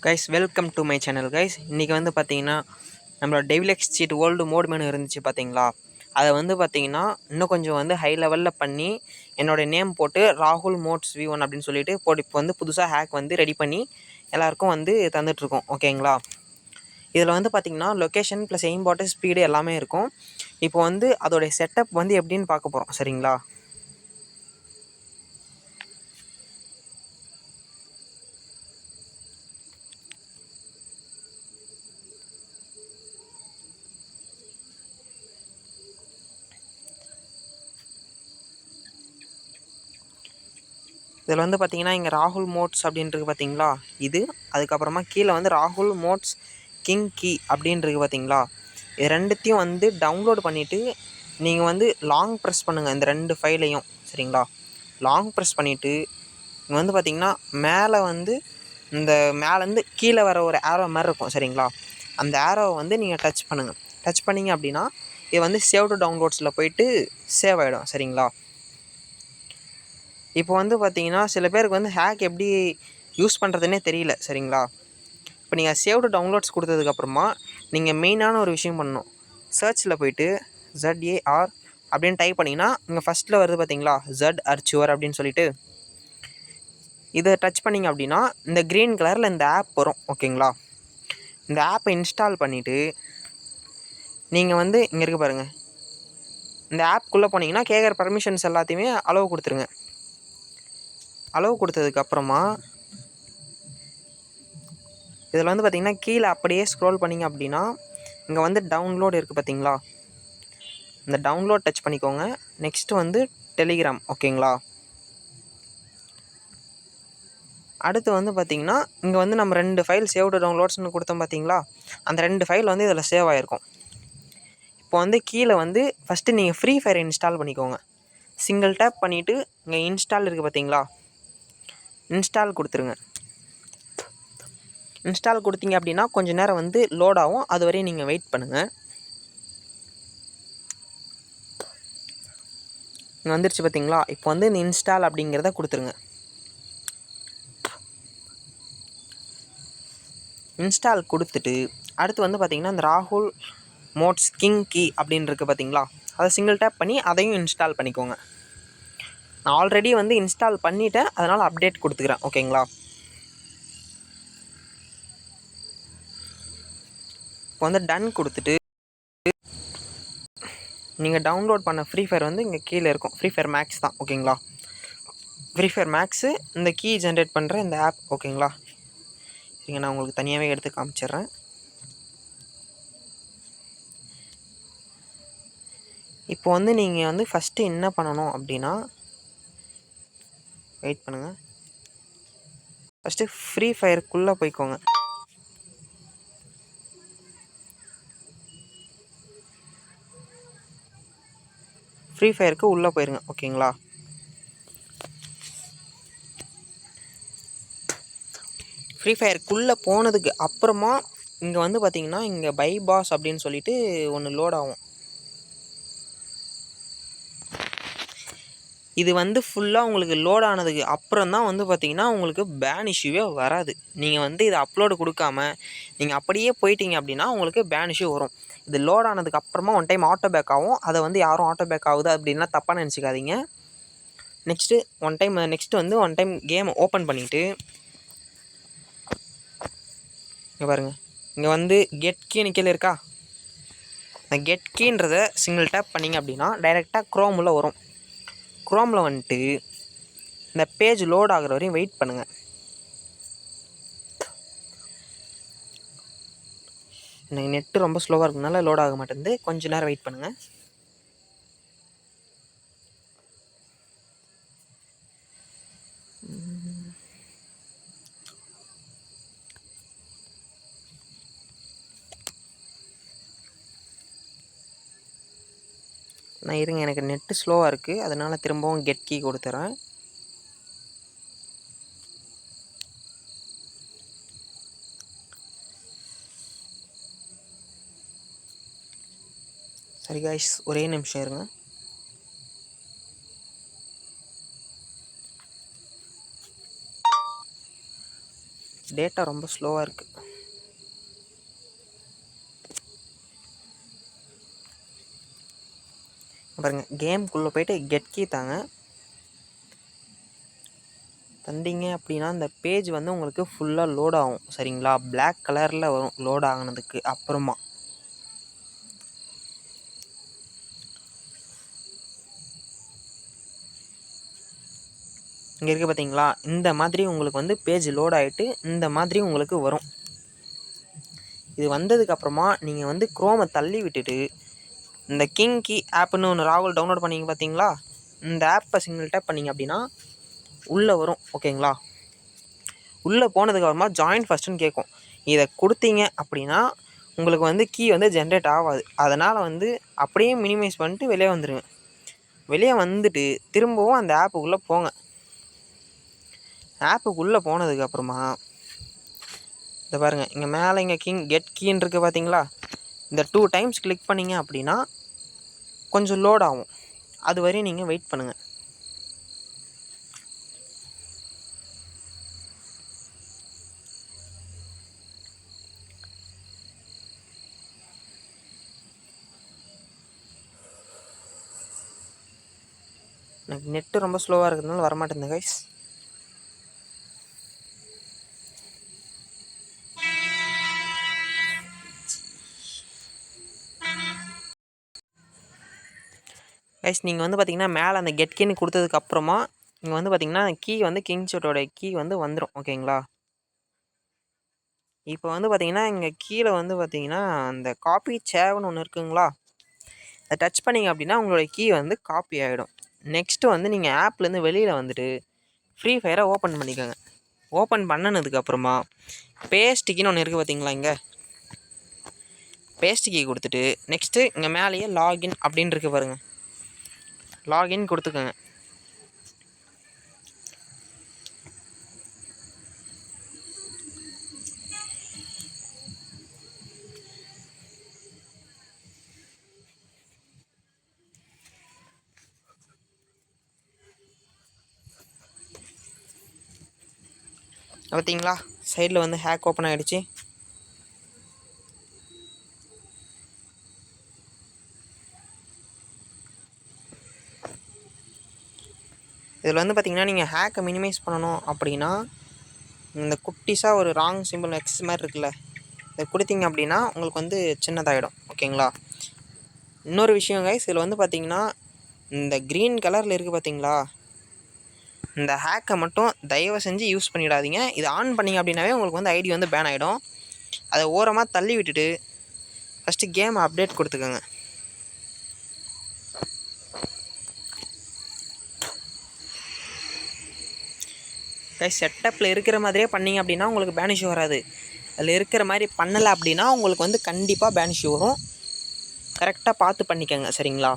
Guys welcome to my channel guys. இன்றைக்கி வந்து பார்த்தீங்கன்னா நம்மளோட டெவிலெக்ஸ் சீட் ஓல்டு மோட் மெனு இருந்துச்சு பார்த்தீங்களா. அதை வந்து பார்த்தீங்கன்னா இன்னும் கொஞ்சம் வந்து ஹை லெவலில் பண்ணி என்னோடய நேம் போட்டு ராகுல் மோட்ஸ் V1 அப்படின்னு சொல்லிட்டு போட்டு இப்போ வந்து புதுசாக ஹேக் வந்து ரெடி பண்ணி எல்லாேருக்கும் வந்து தந்துட்டுருக்கோம். ஓகேங்களா. இதில் வந்து பார்த்திங்கன்னா லொக்கேஷன் ப்ளஸ் எய்ம் பாட்டு ஸ்பீடு எல்லாமே இருக்கும். இப்போ வந்து அதோடைய செட்டப் வந்து எப்படின்னு பார்க்க போகிறோம். சரிங்களா. இதில் வந்து பார்த்தீங்கன்னா இங்கே ராகுல் மோட்ஸ் அப்படின்றது பார்த்தீங்களா இது. அதுக்கப்புறமா கீழே வந்து ராகுல் மோட்ஸ் கிங் கீ அப்படின்றது பார்த்தீங்களா. இது ரெண்டுத்தையும் வந்து டவுன்லோட் பண்ணிவிட்டு நீங்கள் வந்து லாங் ப்ரெஸ் பண்ணுங்கள் இந்த ரெண்டு ஃபைலையும். சரிங்களா. லாங் ப்ரெஸ் பண்ணிவிட்டு இங்கே வந்து பார்த்திங்கன்னா மேலே வந்து இந்த மேலேருந்து கீழே வர ஒரு ஆரோ மாதிரி இருக்கும். சரிங்களா. அந்த ஆரோவை வந்து நீங்கள் டச் பண்ணுங்கள். டச் பண்ணிங்க அப்படின்னா இது வந்து சேவ் டு டவுன்லோட்ஸில் போயிட்டு சேவ் ஆகிடும். சரிங்களா. இப்போ வந்து பார்த்தீங்கன்னா சில பேருக்கு வந்து ஹேக் எப்படி யூஸ் பண்ணுறதுனே தெரியல. சரிங்களா. இப்போ நீங்கள் சேவ் டு டவுன்லோட்ஸ் கொடுத்ததுக்கப்புறமா நீங்கள் மெயினான ஒரு விஷயம் பண்ணணும். சர்ச்சில் போய்ட்டு ZAR அப்படின்னு டைப் பண்ணிங்கன்னா இங்கே ஃபஸ்ட்டில் வருது பார்த்தீங்களா Z அர்ச்சுவர் அப்படின்னு சொல்லிட்டு. இதை டச் பண்ணிங்க அப்படின்னா இந்த க்ரீன் கலரில் இந்த ஆப் வரும். ஓகேங்களா. இந்த ஆப்பை இன்ஸ்டால் பண்ணிவிட்டு நீங்கள் வந்து இங்கே இருக்க பாருங்கள். இந்த ஆப்குள்ளே போனீங்கன்னா கேட்குற பர்மிஷன்ஸ் எல்லாத்தையுமே அலோவ் கொடுத்துருங்க. அலோவ் கொடுத்ததுக்கப்புறமா இதில் வந்து பார்த்திங்கன்னா கீழே அப்படியே ஸ்க்ரோல் பண்ணிங்க அப்படின்னா இங்கே வந்து டவுன்லோட் இருக்குது பார்த்தீங்களா. இந்த டவுன்லோட் டச் பண்ணிக்கோங்க. நெக்ஸ்ட்டு வந்து டெலிகிராம். ஓகேங்களா. அடுத்து வந்து பார்த்திங்கன்னா இங்கே வந்து நம்ம 2 ஃபைல் சேவ் டு டவுன்லோட்ஸ்னு கொடுத்தோம் பார்த்தீங்களா. அந்த 2 ஃபைல் வந்து இதில் சேவ் ஆகிருக்கும். இப்போ வந்து கீழே வந்து ஃபஸ்ட்டு நீங்கள் ஃப்ரீ ஃபயர் இன்ஸ்டால் பண்ணிக்கோங்க. சிங்கிள் டேப் பண்ணிவிட்டு இங்கே இன்ஸ்டால் இருக்குது பார்த்தீங்களா. இன்ஸ்டால் கொடுத்துருங்க. இன்ஸ்டால் கொடுத்தீங்க அப்படின்னா கொஞ்சம் நேரம் வந்து லோட் ஆகும். அது வரையும் நீங்கள் வெயிட் பண்ணுங்கள். இங்கே வந்துருச்சு பார்த்தீங்களா. இப்போ வந்து இந்த இன்ஸ்டால் அப்படிங்கிறத கொடுத்துருங்க. இன்ஸ்டால் கொடுத்துட்டு அடுத்து வந்து பார்த்திங்கன்னா இந்த ராகுல் மோட்ஸ் கிங் கீ அப்படின்னு இருக்குது பார்த்தீங்களா. அதை சிங்கிள் டேப் பண்ணி அதையும் இன்ஸ்டால் பண்ணிக்கோங்க. நான் ஆல்ரெடி வந்து இன்ஸ்டால் பண்ணிவிட்டேன், அதனால் அப்டேட் கொடுத்துக்கிறேன். ஓகேங்களா. இப்போ வந்து டன் கொடுத்துட்டு நீங்கள் டவுன்லோட் பண்ண ஃப்ரீ ஃபயர் வந்து இங்கே கீழே இருக்கும். ஃப்ரீ ஃபயர் மேக்ஸ் தான். ஓகேங்களா. ஃப்ரீ ஃபயர் மேக்ஸு இந்த கீ ஜென்ரேட் பண்ணுற இந்த ஆப். ஓகேங்களா. இங்கே நான் உங்களுக்கு தனியாகவே எடுத்து காமிச்சிட்றேன். இப்போ வந்து நீங்கள் வந்து ஃபஸ்ட்டு என்ன பண்ணணும் அப்படின்னா வெயிட் பண்ணுங்கள். ஃபஸ்ட்டு ஃப்ரீ ஃபயருக்குள்ளே போய்க்கோங்க. ஃப்ரீ ஃபயருக்கு உள்ளே போயிருங்க. ஓகேங்களா. ஃப்ரீ ஃபயருக்குள்ளே போனதுக்கு அப்புறமா இங்கே வந்து பார்த்திங்கன்னா இங்கே பை பாஸ் அப்படின்னு சொல்லிட்டு ஒன்று லோட் ஆகும். இது வந்து ஃபுல்லாக உங்களுக்கு லோட் ஆனதுக்கு அப்புறம் தான் வந்து பார்த்திங்கன்னா உங்களுக்கு பேன் இஷ்யூவே வராது. நீங்கள் வந்து இதை அப்லோடு கொடுக்காம நீங்கள் அப்படியே போயிட்டீங்க அப்படின்னா உங்களுக்கு பேன் இஷ்யூ வரும். இது லோட் ஆனதுக்கு அப்புறமா ஒன் டைம் ஆட்டோ பேக் ஆகும். அதை வந்து யாரும் ஆட்டோ பேக் ஆகுது அப்படின்லாம் தப்பாக நினச்சிக்காதீங்க. நெக்ஸ்ட்டு வந்து ஒன் டைம் கேம் ஓப்பன் பண்ணிவிட்டு இங்கே பாருங்கள். இங்கே வந்து கெட் கீன்னு கீழே இருக்கா. இந்த கெட் கீன்றதை சிங்கிள் டேப் பண்ணிங்க அப்படின்னா டைரெக்டாக க்ரோமில் வரும். க்ரோமில் வந்துட்டு இந்த பேஜ் லோட் ஆகிற வரையும் வெயிட் பண்ணுங்கள். எனக்கு நெட்டு ரொம்ப ஸ்லோவாக இருக்கிறதுனால லோட் ஆக மாட்டேங்குது. கொஞ்சம் நேரம் வெயிட் பண்ணுங்கள். நான் இருங்க, எனக்கு நெட்டு ஸ்லோவாக இருக்குது, அதனால் திரும்பவும் கெட் கீ கொடுத்துறேன். சரி காய்ஸ், ஒரே நிமிஷம் இருங்க. டேட்டா ரொம்ப ஸ்லோவாக இருக்குது. பாருங்கள், கேம்குள்ளே போய்ட்டு கெட் கீ தாங்க. தந்தீங்க அப்படின்னா இந்த பேஜ் வந்து உங்களுக்கு ஃபுல்லாக லோட் ஆகும் சரிங்களா. பிளாக் கலரில் வரும் லோட் ஆகினதுக்கு அப்புறமா. இங்கே இருக்குது பார்த்தீங்களா, இந்த மாதிரி உங்களுக்கு வந்து பேஜ் லோட் ஆகிட்டு இந்த மாதிரி உங்களுக்கு வரும். இது வந்ததுக்கப்புறமா நீங்கள் வந்து குரோமை தள்ளி விட்டுட்டு இந்த கிங் கீ ஆப்புன்னு ஒன்று ராகுல் டவுன்லோட் பண்ணிங்க பார்த்தீங்களா, இந்த ஆப்பை சிங்கிள் டேப் பண்ணிங்க அப்படின்னா உள்ளே வரும். ஓகேங்களா. உள்ளே போனதுக்கப்புறமா ஜாயின் ஃபஸ்ட்டுன்னு கேட்கும். இதை கொடுத்தீங்க அப்படின்னா உங்களுக்கு வந்து கீ வந்து ஜென்ரேட் ஆகாது. அதனால் வந்து அப்படியே மினிமைஸ் பண்ணிட்டு வெளியே வந்துடுங்க. வெளியே வந்துட்டு திரும்பவும் அந்த ஆப்புக்குள்ளே போங்க. ஆப்புக்குள்ளே போனதுக்கப்புறமா இதை பாருங்கள், இங்கே மேலே இங்கே கெட் கீன்னு இருக்குது பார்த்தீங்களா, இந்த 2 டைம்ஸ் கிளிக் பண்ணிங்க அப்படின்னா கொஞ்சம் லோட் ஆகும். அது வரையும் நீங்கள் வெயிட் பண்ணுங்கள். எனக்கு நெட்டு ரொம்ப ஸ்லோவாக இருக்கிறதுனால வரமாட்டேங்குது கைஸ். கைஸ் நீங்கள் வந்து பார்த்தீங்கன்னா மேலே அந்த கெட் கீன்னு கொடுத்ததுக்கப்புறமா இங்கே வந்து பார்த்தீங்கன்னா கீ வந்து கிங்ஷாட்டோட கீ வந்து வந்துடும். ஓகேங்களா. இப்போ வந்து பார்த்தீங்கன்னா இங்கே கீழே வந்து பார்த்தீங்கன்னா அந்த காப்பி சேவ்னு ஒன்று இருக்குங்களா, அதை டச் பண்ணிங்க அப்படின்னா உங்களோட கீ வந்து காப்பி ஆகிடும். நெக்ஸ்ட்டு வந்து நீங்கள் ஆப்லேருந்து வெளியில் வந்துட்டு ஃப்ரீ ஃபயரை ஓப்பன் பண்ணிக்கோங்க. ஓப்பன் பண்ணினதுக்கப்புறமா பேஸ்ட் கீன்னு ஒன்று இருக்குது பார்த்தீங்களா, இங்கே பேஸ்ட் கீ கொடுத்துட்டு நெக்ஸ்ட்டு இங்கே மேலேயே லாகின் அப்படின்னு இருக்குது பாருங்கள், லாகின் கொடுத்துக்கோங்க. பார்த்தீங்களா சைடில் வந்து ஹேக் ஓப்பன் ஆகிடுச்சு. இதில் வந்து பார்த்திங்கன்னா நீங்கள் ஹேக்கை மினிமைஸ் பண்ணணும் அப்படின்னா இந்த குட்டிஸாக ஒரு ராங் சிம்பிள் எக்ஸ் மாதிரி இருக்குல்ல, இதை கொடுத்தீங்க அப்படின்னா உங்களுக்கு வந்து சின்னதாகிடும். ஓகேங்களா. இன்னொரு விஷயம் கைஸ், இதில் வந்து பார்த்திங்கன்னா இந்த க்ரீன் கலரில் இருக்குது பார்த்தீங்களா, இந்த ஹேக்கை மட்டும் தயவு செஞ்சு யூஸ் பண்ணிடாதீங்க. இது ஆன் பண்ணிங்க அப்படின்னாவே உங்களுக்கு வந்து ஐடி வந்து பேன் ஆகிடும். அதை ஓரமாக தள்ளி விட்டுட்டு ஃபஸ்ட்டு கேம் அப்டேட் கொடுத்துக்கோங்க. செட்டப்பில் இருக்கிற மாதிரியே பண்ணிங்க அப்படின்னா உங்களுக்கு பேன் இஷ்யூ வராது. அதில் இருக்கிற மாதிரி பண்ணலை அப்படின்னா உங்களுக்கு வந்து கண்டிப்பாக பேன் இஷ்யூ வரும். கரெக்டாக பார்த்து பண்ணிக்கோங்க சரிங்களா.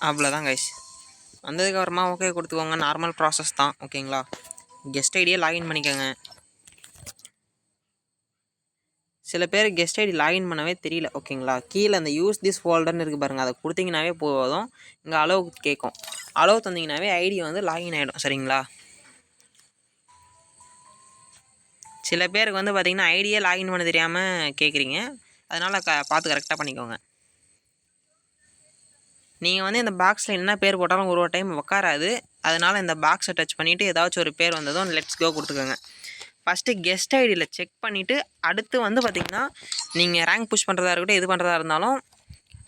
அவ்வளோதான் கைஸ். வந்ததுக்கப்புறமா ஓகே கொடுத்துக்கோங்க, நார்மல் ப்ராசஸ் தான். ஓகேங்களா. கெஸ்ட் ஐடியை லாகின் பண்ணிக்கோங்க. சில பேர் கெஸ்ட் ஐடி லாகின் பண்ணவே தெரியல. ஓகேங்களா. கீழே அந்த யூஸ் திஸ் ஃபோல்டர்னு இருக்குது பாருங்கள், அதை கொடுத்தீங்கன்னாவே போதும். இங்கே அளவு கேட்கும், அளவு தந்தீங்கன்னாவே ஐடி வந்து லாகின் ஆகிடும் சரிங்களா. சில பேருக்கு வந்து பார்த்திங்கன்னா ஐடியே லாகின் பண்ண தெரியாமல் கேட்குறீங்க, அதனால் பார்த்து கரெக்டாக பண்ணிக்கோங்க. நீங்கள் வந்து இந்த பாக்ஸில் என்ன பேர் போட்டாலும் ஒரு டைம் உட்காராது. அதனால் இந்த பாக்ஸை டச் பண்ணிவிட்டு ஏதாச்சும் ஒரு பேர் வந்ததும் லெட்ஸ் கோ கொடுத்துக்கோங்க. ஃபஸ்ட்டு கெஸ்ட் ஐடியில் செக் பண்ணிவிட்டு அடுத்து வந்து பார்த்திங்கன்னா நீங்கள் ரேங்க் புஷ் பண்ணுறதா இருக்கட்டும், எது பண்ணுறதா இருந்தாலும்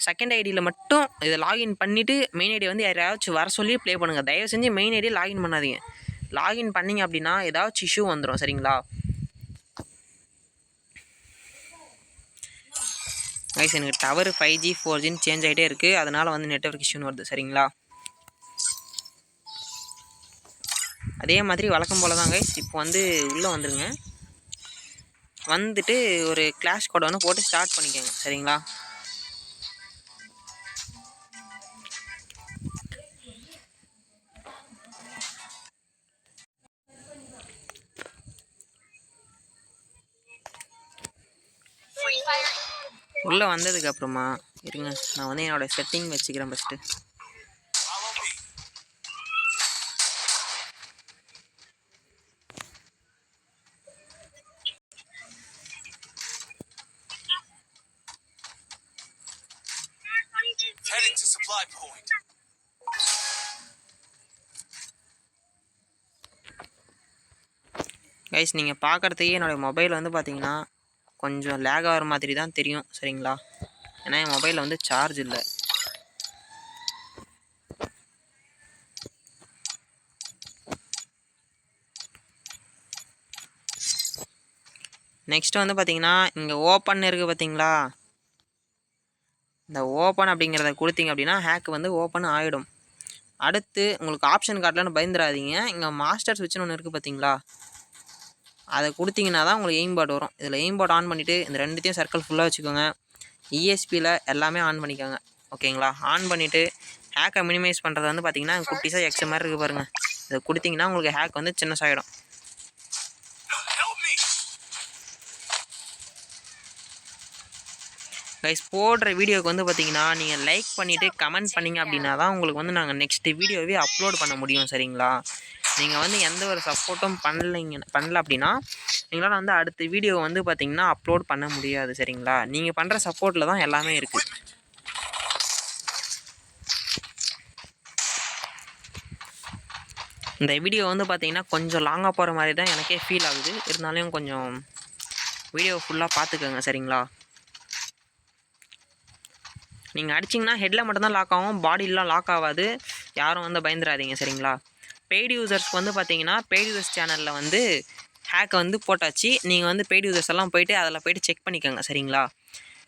செகண்ட் ஐடியில் மட்டும் இதை லாகின் பண்ணிவிட்டு மெயின் ஐடி வந்து யாராச்சும் வர சொல்லி ப்ளே பண்ணுங்கள். தயவு செஞ்சு மெயின் ஐடியை லாகின் பண்ணாதீங்க. லாகின் பண்ணிங்க அப்படின்னா ஏதாச்சும் இஷ்யூ வந்துடும் சரிங்களா. கைஸ் எனக்கு டவர் 5G 4Gன்னு சேஞ்ச் ஆகிட்டே இருக்குது, அதனால் வந்து நெட்வொர்க் இஷ்யூன்னு வருது சரிங்களா. அதே மாதிரி வழக்கம் போல் தான் கைஸ். இப்போ வந்து உள்ளே வந்துடுங்க. வந்துட்டு ஒரு கிளாஷ் கோட் ஒன்று போட்டு ஸ்டார்ட் பண்ணிக்கோங்க சரிங்களா. உள்ளே வந்ததுக்கப்புறமா இருங்க, நான் வந்து என்னோடய செட்டிங் வச்சுக்கிறேன் ஃபஸ்ட்டு. கைஸ் நீங்கள் பார்க்குறதுக்கே என்னோடய மொபைல் வந்து பார்த்தீங்கன்னா கொஞ்சம் லேக் ஆகிற மாதிரி தான் தெரியும் சரிங்களா. ஏன்னா என் மொபைலில் வந்து சார்ஜ் இல்லை. நெக்ஸ்ட்டு வந்து பார்த்தீங்கன்னா இங்கே ஓப்பன் இருக்குது பார்த்தீங்களா. இந்த ஓப்பன் அப்படிங்கிறத கொடுத்தீங்க அப்படின்னா ஹேக் வந்து ஓப்பன் ஆகிடும். அடுத்து உங்களுக்கு ஆப்ஷன் கார்டில்னு பயந்துடாதீங்க. இங்கே மாஸ்டர் ஸ்விட்ச்னு ஒன்று இருக்குது பார்த்தீங்களா, அதை கொடுத்தீங்கன்னா தான் உங்களுக்கு எய்ம் பாட் வரும். இதில் எய்ம் பாட் ஆன் பண்ணிவிட்டு இந்த ரெண்டுத்தையும் சர்க்கிள் ஃபுல்லாக வச்சுக்கோங்க. இஎஸ்பியில் எல்லாமே ஆன் பண்ணிக்கோங்க ஓகேங்களா. ஆன் பண்ணிவிட்டு ஹேக்கை மினிமைஸ் பண்ணுறது வந்து பார்த்தீங்கன்னா குட்டிஸாக எக்ஸ் மாதிரி இருக்குது பாருங்கள். இதை கொடுத்தீங்கன்னா உங்களுக்கு ஹேக் வந்து சின்னசாகிடும். கைஸ் போடுற வீடியோவுக்கு வந்து பார்த்தீங்கன்னா நீங்கள் லைக் பண்ணிவிட்டு கமெண்ட் பண்ணிங்க அப்படின்னா தான் உங்களுக்கு வந்து நாங்கள் நெக்ஸ்ட்டு வீடியோவே அப்லோட் பண்ண முடியும் சரிங்களா. நீங்கள் வந்து எந்த ஒரு சப்போர்ட்டும் பண்ணல அப்படின்னா எங்களால் வந்து அடுத்த வீடியோ வந்து பார்த்தீங்கன்னா அப்லோட் பண்ண முடியாது சரிங்களா. நீங்கள் பண்ணுற சப்போர்ட்டில் தான் எல்லாமே இருக்குது. இந்த வீடியோ வந்து பார்த்தீங்கன்னா கொஞ்சம் லாங்காக போகிற மாதிரி தான் எனக்கே ஃபீல் ஆகுது. இருந்தாலும் கொஞ்சம் வீடியோ ஃபுல்லாக பார்த்துக்கோங்க சரிங்களா. நீங்கள் அடிச்சிங்கன்னா ஹெட்டில் மட்டும்தான் லாக் ஆகும், பாடிலாம் லாக் ஆகாது. யாரும் வந்து பயந்துடாதீங்க சரிங்களா. பெய்டு யூசர்ஸ்க்கு வந்து பார்த்தீங்கன்னா பெய்டு யூசர்ஸ் சேனலில் வந்து ஹேக் வந்து போட்டாச்சு. நீங்கள் வந்து பெய்டு யூசர்ஸ் எல்லாம் போய்ட்டு அதில் போய்ட்டு செக் பண்ணிக்கோங்க சரிங்களா.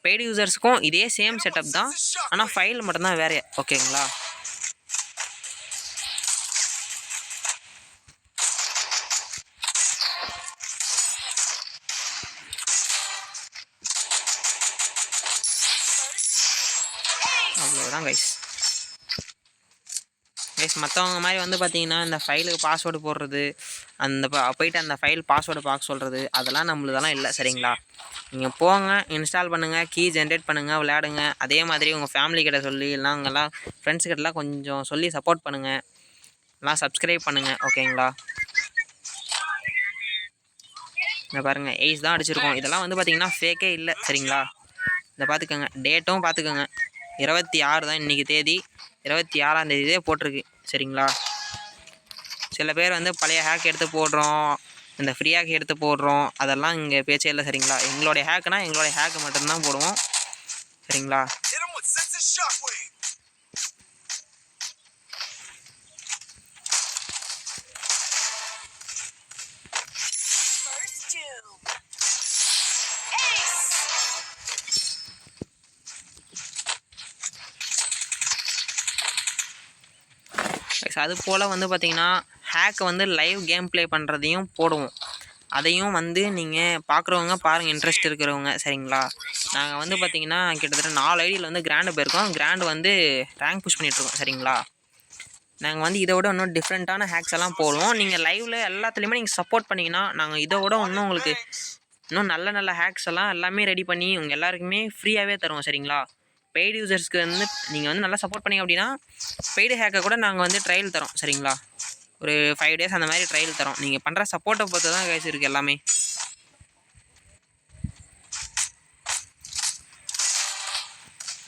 பெய்டு யூசர்ஸுக்கும் இதே சேம் செட்டப் தான், ஆனால் ஃபைல் மட்டும்தான் வேறு ஓகேங்களா. அவ்வளோதான் கைஸ். மற்றவங்க மாதிரி வந்து பார்த்தீங்கன்னா இந்த ஃபைலுக்கு பாஸ்வேர்டு போடுறது, அந்த போய்ட்டு அந்த ஃபைல் பாஸ்வேர்டு பார்க்க சொல்கிறது, அதெல்லாம் நம்மளதெல்லாம் இல்லை சரிங்களா. நீங்கள் போங்க, இன்ஸ்டால் பண்ணுங்கள், கீ ஜென்ரேட் பண்ணுங்கள், விளையாடுங்க. அதே மாதிரி உங்கள் ஃபேமிலி கிட்ட சொல்லி இல்லைனா அங்கெல்லாம் ஃப்ரெண்ட்ஸ் கிட்டலாம் கொஞ்சம் சொல்லி சப்போர்ட் பண்ணுங்கள், எல்லாம் சப்ஸ்கிரைப் பண்ணுங்கள் ஓகேங்களா. இங்கே பாருங்கள் எய்ஸ் தான் அடிச்சிருக்கோம். இதெல்லாம் வந்து பார்த்தீங்கன்னா ஃபேக்கே இல்லை சரிங்களா. இதை பார்த்துக்கோங்க, டேட்டும் பார்த்துக்கோங்க. 26 தான் இன்றைக்கி தேதி, 26ஆம் தேதியே போட்டிருக்கு சரிங்களா. சில பேர் வந்து பழைய ஹேக் எடுத்து போடுறோம், இந்த ஃப்ரீ ஹேக் எடுத்து போடுறோம், அதெல்லாம் இங்கே பேச்சே இல்லை சரிங்களா. எங்களுடைய ஹேக்குனா எங்களுடைய ஹேக்கு மட்டும்தான் போடுவோம் சரிங்களா. அது போல் வந்து பார்த்திங்கன்னா ஹேக் வந்து லைவ் கேம் ப்ளே பண்ணுறதையும் போடுவோம். அதையும் வந்து நீங்கள் பார்க்குறவங்க பாருங்கள், இன்ட்ரெஸ்ட் இருக்கிறவங்க சரிங்களா. நாங்கள் வந்து பார்த்திங்கன்னா கிட்டத்தட்ட 4 ஐடியில் வந்து கிராண்டு போயிருக்கோம். கிராண்டு வந்து ரேங்க் புஷ் பண்ணிகிட்ருக்கோம் சரிங்களா. நாங்கள் வந்து இதை விட இன்னும் டிஃப்ரெண்ட்டான ஹேக்ஸ் எல்லாம் போடுவோம். நீங்கள் லைவில் எல்லாத்துலேயுமே நீங்கள் சப்போர்ட் பண்ணிங்கன்னா நாங்கள் இதை விட இன்னும் உங்களுக்கு இன்னும் நல்ல நல்ல ஹேக்ஸ் எல்லாம் எல்லாமே ரெடி பண்ணி உங்கள் எல்லாருக்குமே ஃப்ரீயாகவே தருவோம் சரிங்களா. பெய்டு யூசர்ஸ்க்கு வந்து நீங்கள் வந்து நல்லா சப்போர்ட் பண்ணிங்க அப்படின்னா பெய்டு ஹேக்கை கூட நாங்கள் வந்து ட்ரையல் தரோம் சரிங்களா. ஒரு 5 days அந்த மாதிரி ட்ரையல் தரோம். நீங்கள் பண்ணுற சப்போர்ட்டை பொறுத்து தான் கைஸ் இருக்குது எல்லாமே.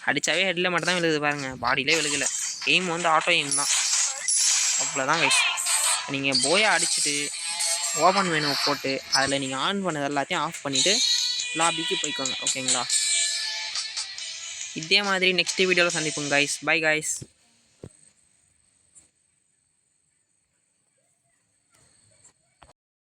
அடித்தாவே ஹெட்டில் மட்டும் தான் விழுகுது பாருங்கள், பாடியிலே விழுகலை. எய்ம் வந்து ஆட்டோ எய்ம் தான், அவ்வளோதான் கைஸ். நீங்கள் போயா அடிச்சுட்டு ஓப்பன் மெனு போட்டு அதில் நீங்கள் ஆன் பண்ணது எல்லாத்தையும் ஆஃப் பண்ணிவிட்டு லாபிக்கு போய்க்கோங்க ஓகேங்களா. இதே மாதிரி நெக்ஸ்ட் வீடியோவில் சந்திப்போம் கைஸ். Bye guys.